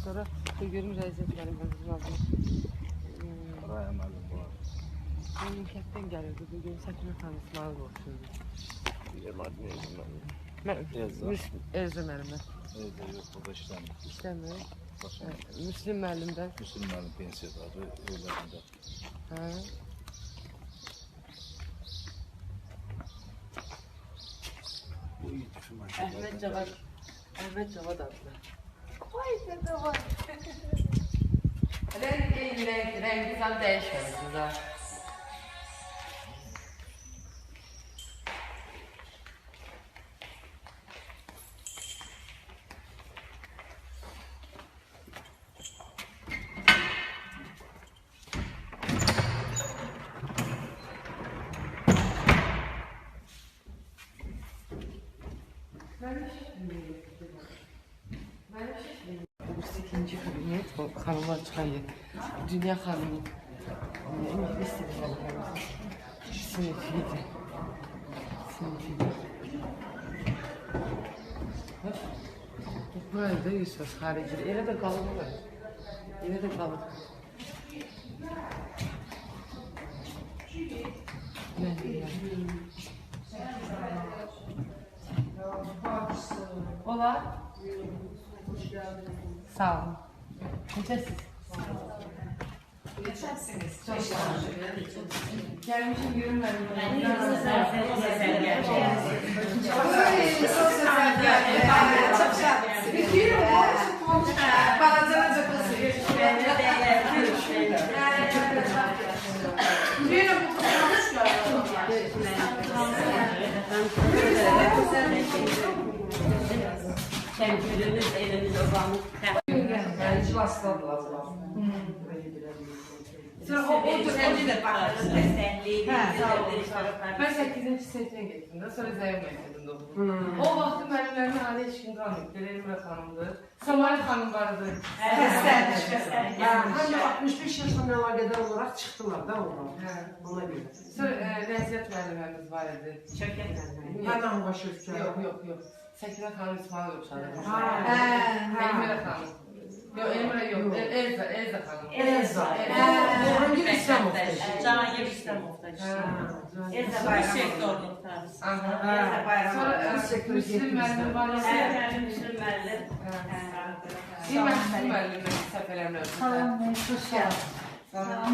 Sonra görüm rəziyyət müəllimimiz var. Raya müəllim var. Benim kənddən gəlirdi bu gün Səkinə xanım İsmail olsundu. Maddi müəllim. Elza müəllimə. Evdə yox, burada işləmir. İşləmir. Başım. Müslim müəllimdən. Müslüm müəllim pensiyadadır, evlərində. Hə. Bu iyi düşün maşallah. Əhməd Cavad adlı. Vay sədə var. Rengi zam dəyişməmişsiniz ha. Burası ikinci kabinet, o hanımlar çıkan yer. Dünya hanımı. İngiliz sinifiydi. Buraya da Yusuf haricinde. Ele de kalın var. Ele de kalın. Ola. Sağ olun. Necəsiz? Geçersiniz. Çok sağ olun. Gelmişim görünmedim. Çok şanslı. Bir gün bana çok basıyor. Temsilimiz elimiz obamız. Yani çılasladılar. Sonra o sence de bakarız. Ben 8. sınıfına gittim. Sonra Zəyə məktəbində oxudum. O vaxtı müəllimlərin adı heç kim qalmayıb. Elmira xanımdır. Samari xanım vardı. Hani 65 yaşından əlaqədar olaraq çıxdılar da oradan. Ona görə. Sonra Rəziyyət müəllimlərimiz var idi. Adam başı öfkə. Yox. Səkinə xanım İsmail Uçadı. Elmira Elmira xanım. Yox, Elmira yox. Elza xanım. Elza. Cahangir İslamov'da. Cahangir İslamov'da. Elza Bayram sektörlükler. Elza Bayram. Sonra Müslüm müəllim var idi. Müslüm müəllim. Müslüm müəllimlə səfərlərimlə Salam, xoş gəldiniz.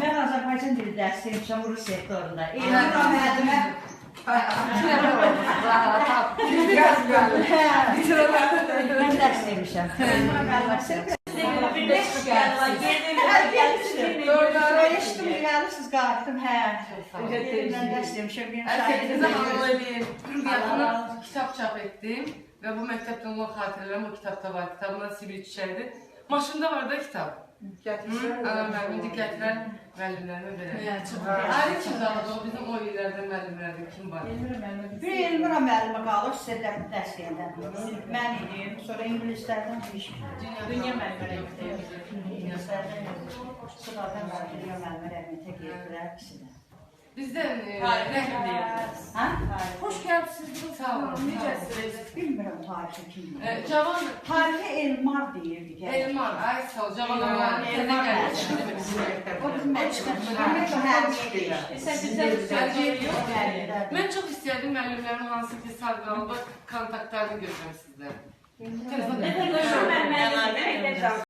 Mən Azərbaycan dili dərsi demişəm Rus sektorunda. Elmira müəllimə. Mən dərs demişəm. Söyleşdim, gəlmişsiniz, qayıtdım, hə. Mən dərs demişəm, benim Herkese şahidim. hamle bir yaxına kitap çap ettim ve bu məktəbdən olan xatirələrim o kitabda var. Kitabından Sibir Çiçəkdir. Maşında var da kitap. Anam müəllim diqqətlər müəllimlərimə verər. Ayrı kim qaldı o bizim o illərdə müəllimlərdə kim var? Bir Elmira müəllimə qalır, sizə dərs deyəndə. Mən idim, sonra ingilislərdən bir iş. Dünya müəllimləri. İngilislərdən, Sudadan var, Dünya müəllimə rəhmətə gedirlər, ikisi də. Bizdən Rəhmətliyiz. Hə? Xoş gəlibsiniz. Sağ olun. Necəsiniz? Bilmirəm tarixi kimdir. Cavan Tarixi Elmar deyirdi. Elman, ay sağ ol. Cavan Elman. Elmar müəllim. O bizim məktəbdə. Mən çox istəyərdim müəllimlərin hansı ki sağ qalıb kontaktlarını görürəm sizdən. Müəllimlər